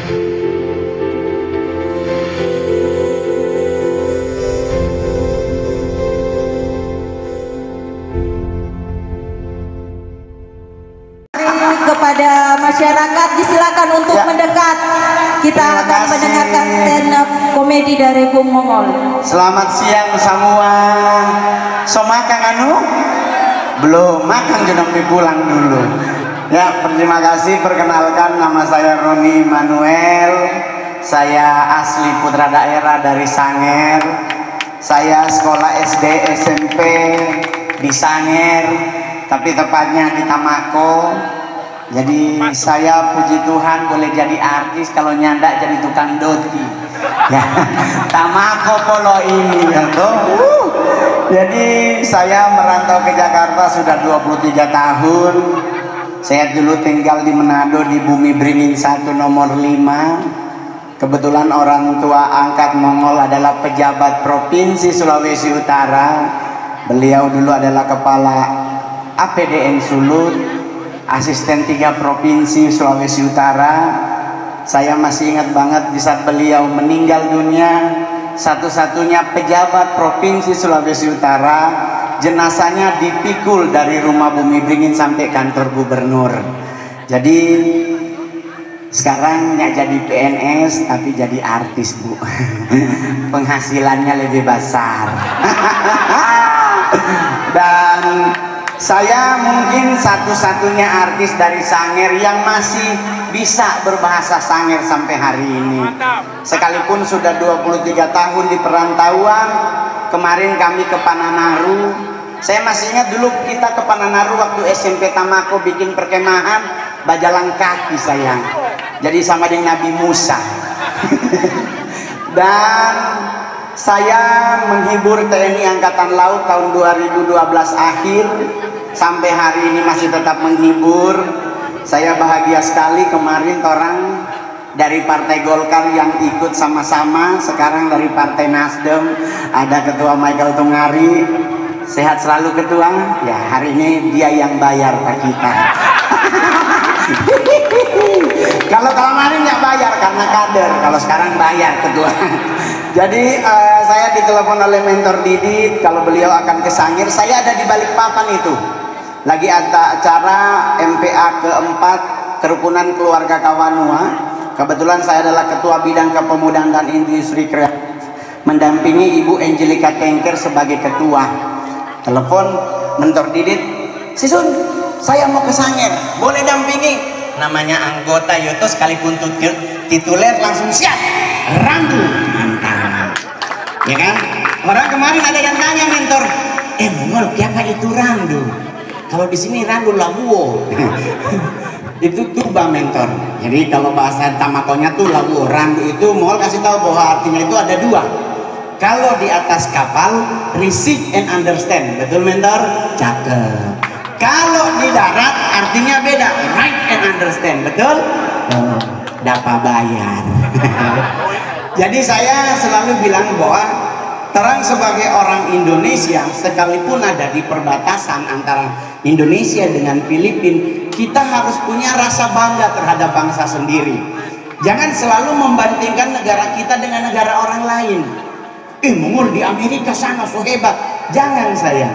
Kepada masyarakat disilakan untuk mendekat. Kita akan mendengarkan stand up komedi dari Bung Mongol. Selamat siang semua. So makan anu? Belum, makan jangan pulang dulu. Ya, terima kasih. Perkenalkan, nama saya Roni Manuel. Saya asli putra daerah dari Sanger. Saya sekolah SD SMP di Sanger, tapi tepatnya di Tamako. Jadi saya puji Tuhan boleh jadi artis, kalau nyandak jadi tukang doti. Ya, Tamako polo ini ya toh. Jadi saya merantau ke Jakarta sudah 23 tahun. Saya dulu tinggal di Manado di Bumi Beringin 1 nomor 5. Kebetulan orang tua angkat Mongol adalah pejabat Provinsi Sulawesi Utara. Beliau dulu adalah kepala APDN Sulut, asisten 3 provinsi Sulawesi Utara. Saya masih ingat banget di saat beliau meninggal dunia, satu-satunya pejabat provinsi Sulawesi Utara, jenazahnya dipikul dari rumah Bumi Beringin sampai kantor gubernur. Jadi sekarang nggak jadi PNS tapi jadi artis, Bu. Penghasilannya lebih besar. Dan saya mungkin satu-satunya artis dari Sanger yang masih bisa berbahasa Sanger sampai hari ini. Sekalipun sudah 23 tahun di perantauan. Kemarin kami ke Pananaru. Saya masih ingat dulu kita ke Pananaru waktu SMP Tamako bikin perkemahan, bajalan kaki sayang. Jadi sama dengan Nabi Musa. Dan saya menghibur TNI Angkatan Laut tahun 2012 akhir sampai hari ini masih tetap menghibur. Saya bahagia sekali kemarin orang dari Partai Golkar yang ikut sama-sama, sekarang dari Partai Nasdem ada Ketua Michael Tungari. Sehat selalu Ketua. Ya, hari ini dia yang bayar ke kita. Kalau kemarin nggak bayar karena kader, kalau sekarang bayar Ketua. Jadi saya ditelepon oleh mentor Didit kalau beliau akan ke Sangir. Saya ada di Balikpapan itu. Lagi ada acara MPA keempat Kerukunan Keluarga Kawanua. Kebetulan saya adalah Ketua Bidang Kepemudaan dan Industri Kreatif, mendampingi Ibu Angelika Tengker sebagai Ketua. Telepon mentor Didit, Sisun, saya mau ke Sangir, boleh dampingi? Namanya anggota Yoto sekalipun tituler langsung siap, randu, mantap, ya kan? Orang kemarin ada yang tanya mentor, Mongol, siapa itu randu? Kalau di sini randu labuo. Itu tuba mentor. Jadi kalau bahasa Tamakonya tuh labuo. Randu itu Mongol kasih tahu bahwa artinya itu ada 2. Kalau di atas kapal, receive and understand, betul mentor? Cakep. Kalau di darat artinya beda, write and understand, betul? Dapat bayar. Jadi saya selalu bilang bahwa terang sebagai orang Indonesia, sekalipun ada di perbatasan antara Indonesia dengan Filipina, kita harus punya rasa bangga terhadap bangsa sendiri. Jangan selalu membandingkan negara kita dengan negara orang lain. Mongol di Amerika sana so hebat. Jangan sayang.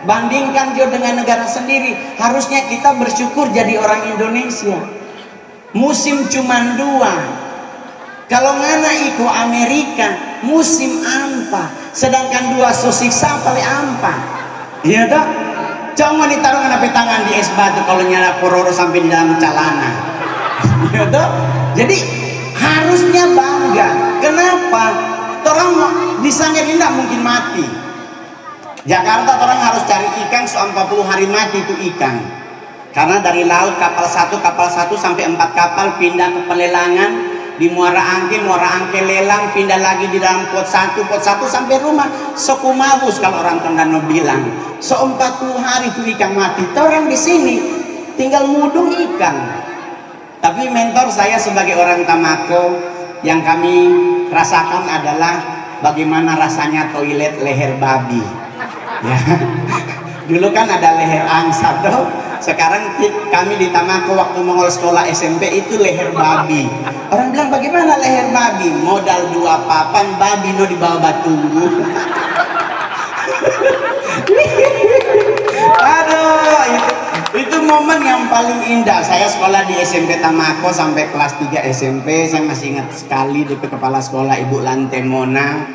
Bandingkan dia dengan negara sendiri. Harusnya kita bersyukur jadi orang Indonesia. Musim cuma 2. Kalau ngana ikut Amerika musim ampa, sedangkan 2 sosiksa paling ampa. Iya tak? Jangan ditaruh kena tangan di es batu kalau nyala pororo sampai di dalam celana. Iya tak? Jadi harusnya bangga. Kenapa? Orang di Sangir ini tidak mungkin mati. Jakarta orang harus cari ikan 40 hari mati itu ikan. Karena dari laut kapal satu sampai 4 kapal pindah ke pelelangan di Muara Angke lelang, pindah lagi di dalam pot satu sampai rumah. Sokumabus kalau orang Tondano bilang. 40 hari itu ikan mati. Orang di sini tinggal mudung ikan. Tapi mentor saya sebagai orang Tamako yang kami rasakan adalah bagaimana rasanya toilet leher babi. Ya. Dulu kan ada leher angsa tuh. Sekarang kami di Tamako waktu Mongol sekolah SMP itu leher babi. Orang bilang bagaimana leher babi? Modal 2 papan babi no di bawah batu. Aduh, itu momen yang paling indah. Saya sekolah di SMP Tamako sampai kelas 3 SMP. Saya masih ingat sekali DP kepala sekolah Ibu Lantemona.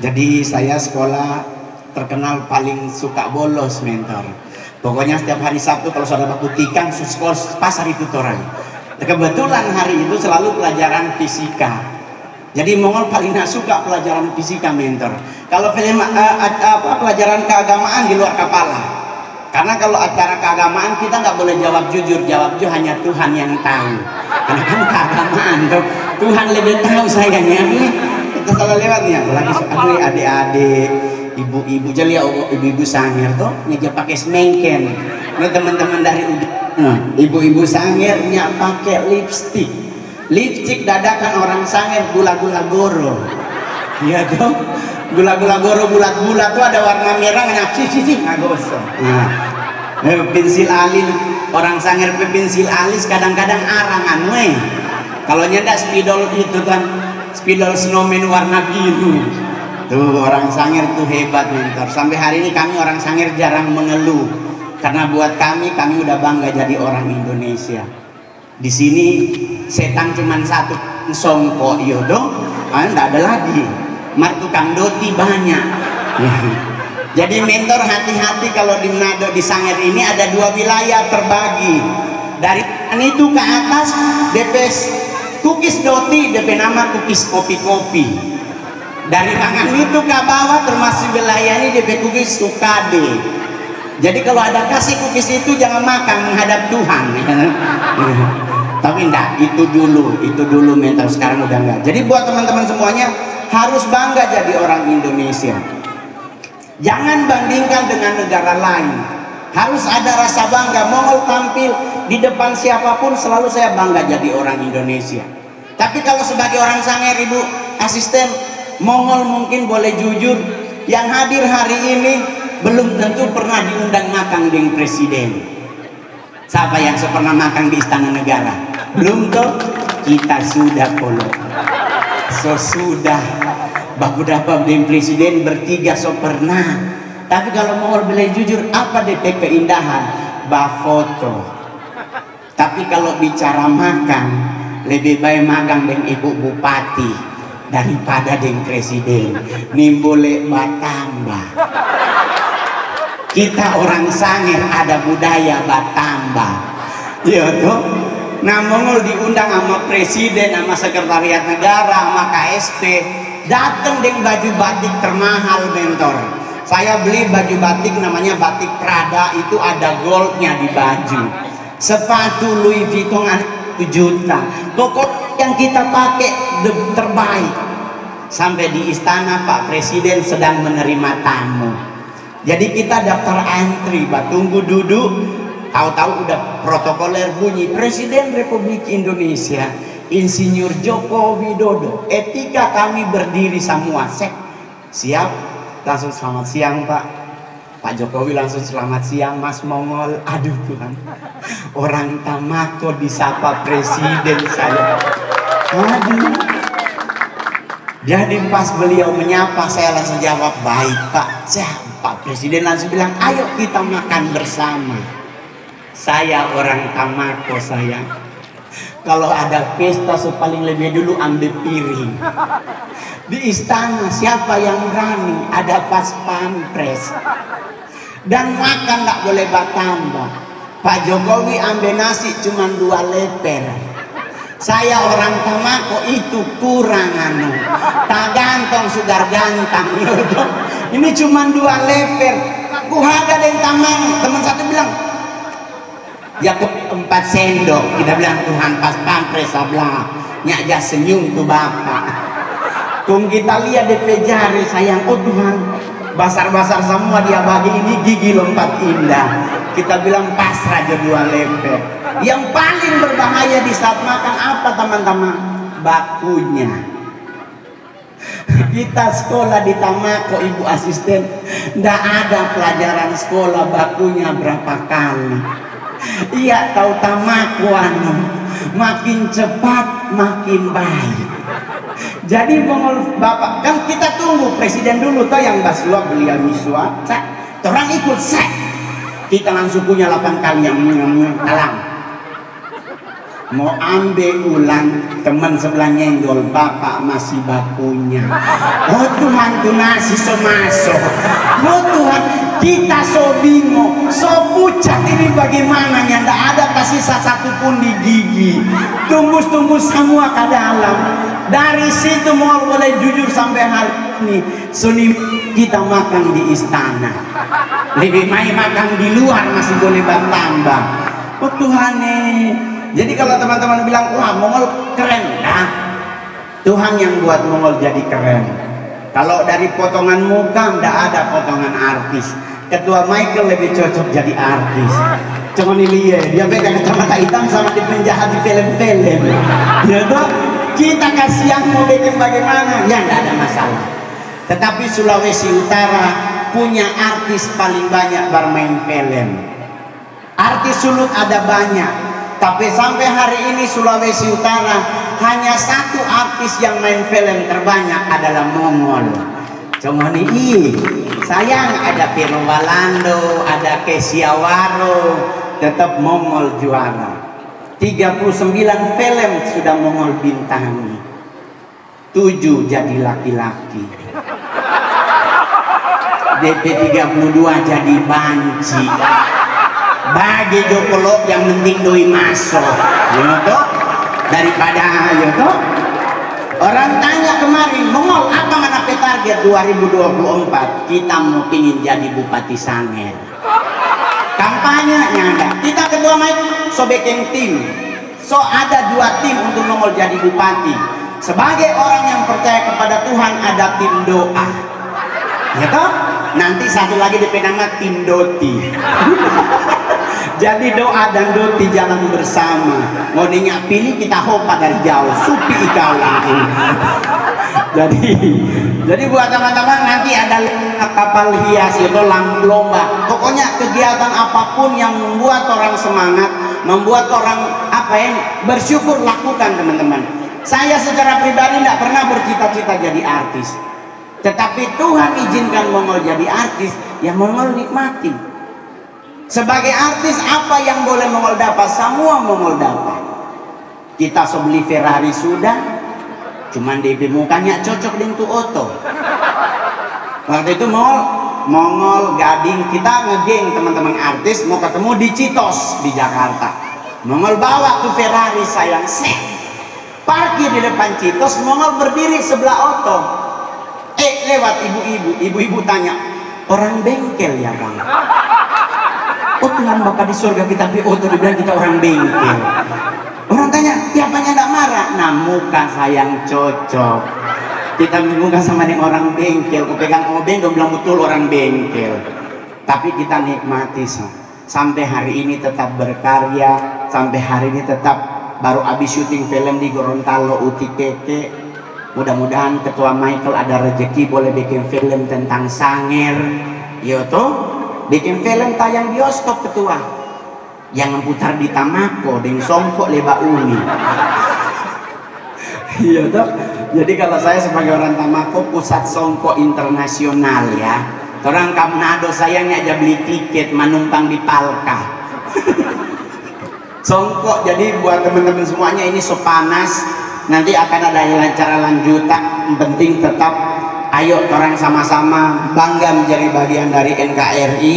Jadi saya sekolah terkenal paling suka bolos, mentor. Pokoknya setiap hari Sabtu kalau sudah baku tikang sekolah pasar itu orang. Kebetulan hari itu selalu pelajaran fisika. Jadi Mongol paling gak suka pelajaran fisika, mentor. Kalau pelajaran keagamaan di luar kepala. Karena kalau acara keagamaan kita nggak boleh jawab jujur hanya Tuhan yang tahu. Karena kan keagamaan tuh Tuhan lebih tahu sayangnya. Kita salah lewatnya. Lagi aduh adik-adik, ibu-ibu jadi ibu-ibu sangir tuh nyeja pakai semengken. Nah teman-teman dari ibu-ibu sangirnya pakai lipstick. Lipstick dadakan orang sangir gula-gula goro. Iya dong. Gula-gula goro bulat-bulat tuh ada warna merah nggak sih ngagosok. Nah, pensil alis orang sangir pensil alis kadang-kadang arangan weh. Kalau nyedak spidol itu kan spidol snowman warna biru. Tuh orang sangir tuh hebat, mentor. Sampai hari ini kami orang sangir jarang mengeluh karena buat kami udah bangga jadi orang Indonesia. Di sini setan cuman satu songko yodo, nggak ada lagi. Tukang doti banyak. Jadi mentor hati-hati kalau di Manado di Sangir ini ada 2 wilayah terbagi. Dari itu ke atas DP kukis doti, DP nama kukis kopi-kopi. Dari tangan itu ke bawah termasuk wilayah ini DP kukis sukade. Jadi kalau ada kasih kukis itu jangan makan menghadap Tuhan. Tapi enggak, itu dulu mentor, sekarang udah enggak. Jadi buat teman-teman semuanya harus bangga jadi orang Indonesia. Jangan bandingkan dengan negara lain. Harus ada rasa bangga. Mongol tampil di depan siapapun selalu saya bangga jadi orang Indonesia. Tapi kalau sebagai orang Sangir, Ibu Asisten, Mongol mungkin boleh jujur, yang hadir hari ini belum tentu pernah diundang makan dengan presiden. Siapa yang pernah makan di Istana Negara? Belum toh? Kita sudah polo. So sudah baku dapat dengan presiden bertiga so pernah. Tapi kalau Mongol boleh jujur, apa DP keindahan? Foto. Tapi kalau bicara makan, lebih baik magang dengan Ibu Bupati daripada dengan presiden. Nimbole batamba. Kita orang Sangir ada budaya batamba. Iya toh? Nah Mongol diundang sama presiden, sama sekretariat negara, sama KSP, datang dengan baju batik termahal, mentor. Saya beli baju batik namanya batik Prada, itu ada goldnya di baju. Sepatu Louis Vuitton 1 juta. Pokok yang kita pakai terbaik. Sampai di istana Pak Presiden sedang menerima tamu. Jadi kita daftar antri, tunggu duduk. Tahu-tahu udah protokoler bunyi Presiden Republik Indonesia Insinyur Joko Widodo. Etika kami berdiri semua. Siap, langsung selamat siang Pak. Pak Jokowi langsung selamat siang Mas Mongol. Aduh Tuhan, orang Tamako disapa presiden saya. Aduh. Jadi pas beliau menyapa saya langsung jawab, baik Pak. Pak Presiden langsung bilang, ayo kita makan bersama. Saya orang Tamako sayang. Kalau ada pesta paling lebih dulu ambil piring. Di istana siapa yang berani? Ada pas pampres. Dan makan tak boleh bertambah. Pak Jokowi ambil nasi cuma 2 leper. Saya orang Tamako itu kurang anu. Tak gantong sugar gantang. Ini cuma 2 leper. Aku ada yang tamang. Teman satu bilang, ya 4 sendok. Kita bilang Tuhan pas pampres sebelah nyak senyum tuh bapak. Tung kita lihat DP jari sayang, oh Tuhan basar-basar semua dia bagi ini gigi lompat indah. Kita bilang pasrah aja 2 lemper. Yang paling berbahaya di saat makan apa teman-teman? Bakunya. Kita sekolah di Tamako Ibu Asisten, ndak ada pelajaran sekolah bakunya berapa kali. Iya, tahu tamaku anu, makin cepat makin baik. Jadi Mongol bapak kan kita tunggu presiden dulu toh yang basua beliau misua, orang ikut set. Kita langsung punya 8 kali yang kalang. Mau ambil ulang teman sebelah nyenggol, bapak masih bakunya. Oh Tuhan, tuh nasi so masuk. Oh Tuhan, kita so bingung, so pucat ini bagaimana ya, ndak ada kasih satu pun di gigi, tumbus-tumbus semua ke dalam. Dari situ mau boleh jujur sampai hari ini Suni kita makan di istana, lebih baik makan di luar masih boleh bertambah. Oh Tuhan nih. Jadi kalau teman-teman bilang wah Mongol keren, nah Tuhan yang buat Mongol jadi keren. Kalau dari potongan muka ndak ada potongan artis. Ketua Michael lebih cocok jadi artis. Cuma nih lihat dia pegang kacamata hitam sama di penjahat di film-film. Ya toh kita kasihan mau bikin bagaimana ya ndak ada masalah. Tetapi Sulawesi Utara punya artis paling banyak bermain film. Artis Sulut ada banyak. Tapi sampai hari ini Sulawesi Utara hanya satu artis yang main film terbanyak adalah Mongol. Cuma nih, sayang ada Piero Walando, ada Kesiawaro, tetap Mongol juara. 39 film sudah Mongol bintangi, 7 jadi laki-laki. DP 32 jadi banci. Bagi Jokolo yang penting doi masuk, ya daripada ya orang tanya kemarin Mongol apa mana target 2024 kita mau ingin jadi Bupati Sangir, kampanye nyanda kita kedua main so bikin tim, so ada 2 tim untuk Mongol jadi bupati. Sebagai orang yang percaya kepada Tuhan ada tim doa, ya toh nanti satu lagi nama tim doti. Jadi doa dan doti jalan bersama. Mau dinyak pilih kita hopa dari jauh, supi ikau lain. Jadi buat teman-teman nanti ada kapal hias itu lomba. Pokoknya kegiatan apapun yang membuat orang semangat, membuat orang bersyukur lakukan teman-teman. Saya secara pribadi tidak pernah bercita-cita jadi artis. Tetapi Tuhan izinkan Mongol jadi artis, ya Mongol nikmati. Sebagai artis apa yang boleh Mongol dapat? Semua Mongol dapat. Kita so beli Ferrari sudah, cuman DP mukanya cocok dengan tuh oto. Waktu itu Mongol Gading kita ngegeng teman-teman artis mau ketemu di Citos di Jakarta. Mongol bawa tuh Ferrari sayang set, parkir di depan Citos. Mongol berdiri sebelah oto. Lewat ibu-ibu tanya, orang bengkel ya bang? Oh Tuhan bakal di surga kita oto dibilang kita orang bengkel. Orang tanya tiapanya tidak marah. Nah muka sayang cocok. Kita muka sama nih orang bengkel. Aku pegang obeng dong bilang betul orang bengkel. Tapi kita nikmati sampai hari ini tetap berkarya. Sampai hari ini tetap baru habis syuting film di Gorontalo UTKK. Mudah-mudahan Ketua Michael ada rezeki boleh bikin film tentang Sangir. Yo toh bikin film tayang bioskop ketua yang memputar di Tamako dengan Songkok Leba Uni. Iya toh. Jadi kalau saya sebagai orang Tamako pusat Songkok internasional ya. Orang Kamnado sayangnya aja beli tiket menumpang di Palka. Songkok jadi buat teman-teman semuanya ini so panas. Nanti akan ada acara lanjutan. Yang penting tetap ayo orang sama-sama bangga menjadi bagian dari NKRI.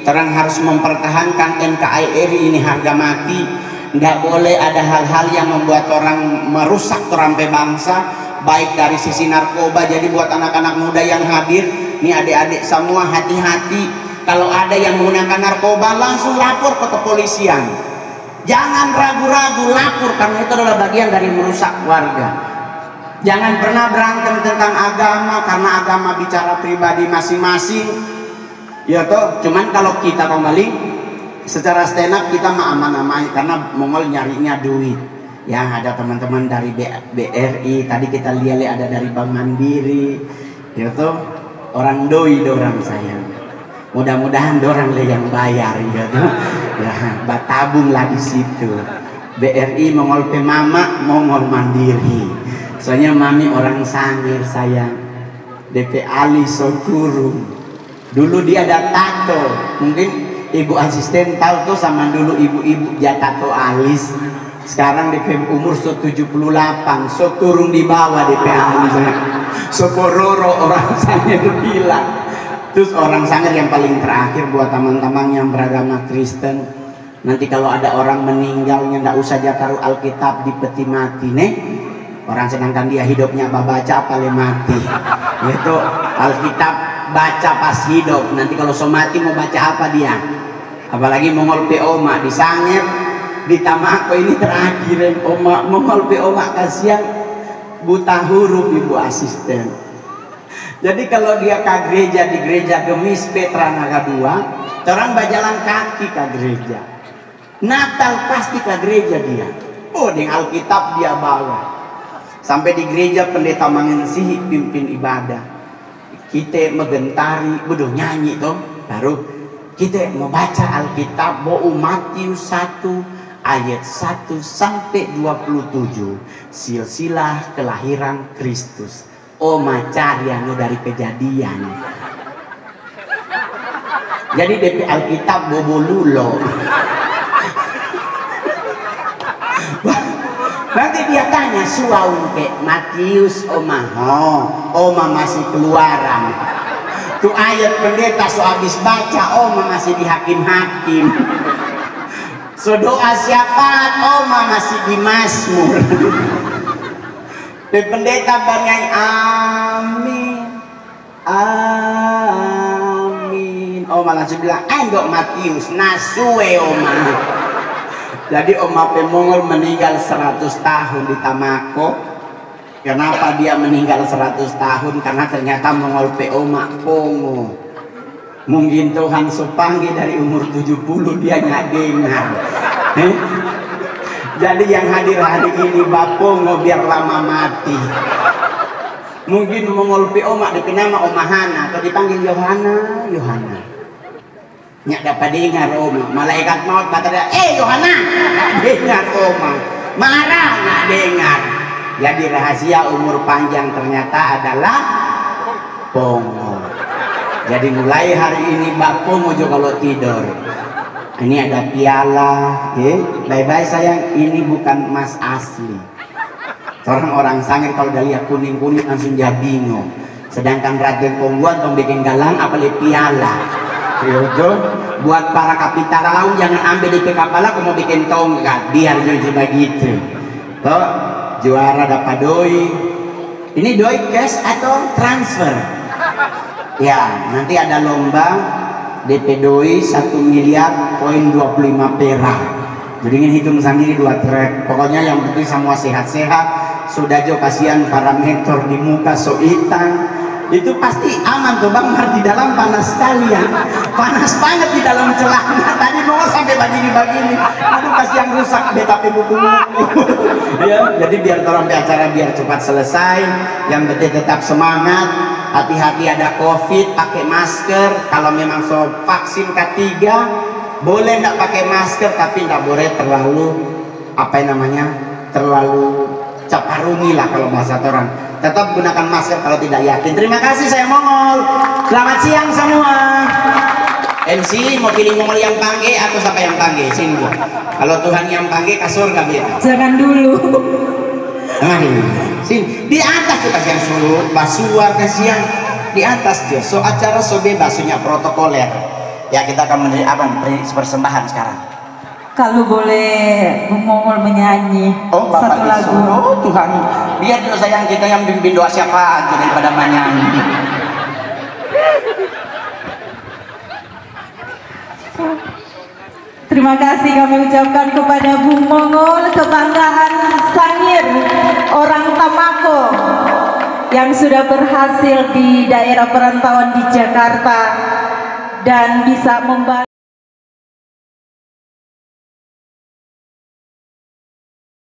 Orang harus mempertahankan NKRI ini harga mati. Nggak boleh ada hal-hal yang membuat orang merusak terampai bangsa, baik dari sisi narkoba. Jadi buat anak-anak muda yang hadir, nih adik-adik semua hati-hati. Kalau ada yang menggunakan narkoba langsung lapor ke kepolisian. Jangan ragu-ragu, lapor karena itu adalah bagian dari merusak warga. Jangan pernah berantem tentang agama karena agama bicara pribadi masing-masing. Ya toh, cuman kalau kita kembali secara stand up kita aman-aman karena Mongol nyarinya duit. Yang ada teman-teman dari BRI, tadi kita lihat ada dari Bank Mandiri. Ya toh, orang doi orang sayang. Mudah-mudahan dorang yang bayar gitu. Ya, batabunglah di situ. BRI Mongol Pemama, Mongol Mandiri. Soalnya mami orang Sangir sayang. DP Ali Sokurung. Dulu dia ada tato. Mungkin ibu asisten tahu tuh, sama dulu ibu-ibu dia tato alis. Sekarang DP umur 78, so turun di bawah DP alis. Sopororo orang Sangir bilang. Terus orang Sangir yang paling terakhir buat teman-teman yang beragama Kristen, nanti kalau ada orang meninggalnya nggak usah dia taruh Alkitab di peti mati nih. Orang sedangkan dia hidupnya baca apa le mati. Itu Alkitab baca pas hidup. Nanti kalau so mati mau baca apa dia? Apalagi Mongol Peoma di Sangir, di Tamako ini terakhir Oma Mongol Peoma kasihan buta huruf ibu asisten. Jadi kalau dia ke gereja di gereja Gemis Petra Naga 2, orang berjalan kaki ke gereja. Natal pasti ke gereja dia. Oh, dengan Alkitab dia bawa. Sampai di gereja pendeta Mangensihi pimpin ibadah. Kita megentari, beduh nyanyi tuh. Baru kita mau baca Alkitab bau Matius 1 ayat 1 sampai 27. Silsilah kelahiran Kristus. Oma cari anu dari kejadian. Jadi DP Alkitab bobo lulo. Nanti dia tanya suaun ke Matius oma, oma masih keluaran. Tuh ayat pendeta so habis baca, oma masih di hakim-hakim. So doa syafaat, oma masih di Mazmur. Dan pendeta bernyanyi amin, amin. Oma langsung bilang, enggak Matius, nasue oma. Jadi Oma Pemongol meninggal 100 tahun di Tamako. Kenapa dia meninggal 100 tahun? Karena ternyata Mongol Oma pongo. Mungkin Tuhan supanggi dari umur 70 dia nggak dengar. Jadi yang hadir hari ini Bapongo biar lama mati. Mungkin Mongol Oma dikenal nama Oma Hana atau dipanggil Yohana, Yohana. Nyak dapat dengar Oma. Malaikat maut kata dia, Yohana, nggak dengar Oma. Marah nggak dengar. Jadi rahasia umur panjang ternyata adalah Pongo. Jadi mulai hari ini Bapongo juga kalau tidur. Ini ada piala, bye-bye sayang, ini bukan emas asli. Orang Sangir kalau udah lihat kuning-kuning langsung dia bingung. Sedangkan Raden Pongguan tong bikin galang apalagi piala. Itu buat para kapitara laut jangan ambil di kapal aku mau bikin tongkat, biar jadi begitu. Toh juara dapat doi. Ini doi cash atau transfer? Ya, nanti ada lomba. DP doi 1 miliar poin 25 perak. Jadi ingin hitung sendiri 2 trek. Pokoknya yang penting semua sehat-sehat. Sudah jo kasihan para mentor di muka so hitam. Itu pasti aman tuh Bang Mar, di dalam panas sekali ya. Panas banget di dalam celana. Tadi mau sampai begini-begini. Aduh kasihan rusak BTP buku-buku. Ya, jadi biar tolong acara biar cepat selesai. Yang penting tetap semangat. Hati-hati ada COVID, pakai masker. Kalau memang so vaksin ketiga, boleh nggak pakai masker, tapi nggak boleh terlalu apa namanya, terlalu caparungi lah kalau bahasa orang. Tetap gunakan masker kalau tidak yakin. Terima kasih saya Mongol. Selamat siang semua. MC mau pilih Mongol yang panggil atau siapa yang panggil? Sini Bu. Kalau Tuhan yang panggil ke surga biar. Jangan dulu. Sini di atas tuh kasihan suruh basua kasihan di atas dia. So acara so bebas, punya protokoler. Ya kita akan menerima apa persembahan sekarang. Kalau boleh Mongol menyanyi satu lagu. Oh Tuhan, biar dulu sayang kita yang bimbing doa syafaat daripada menyanyi. Terima kasih kami ucapkan kepada Bung Mongol, kebanggaan Sangir, orang Tamako yang sudah berhasil di daerah perantauan di Jakarta dan bisa membantu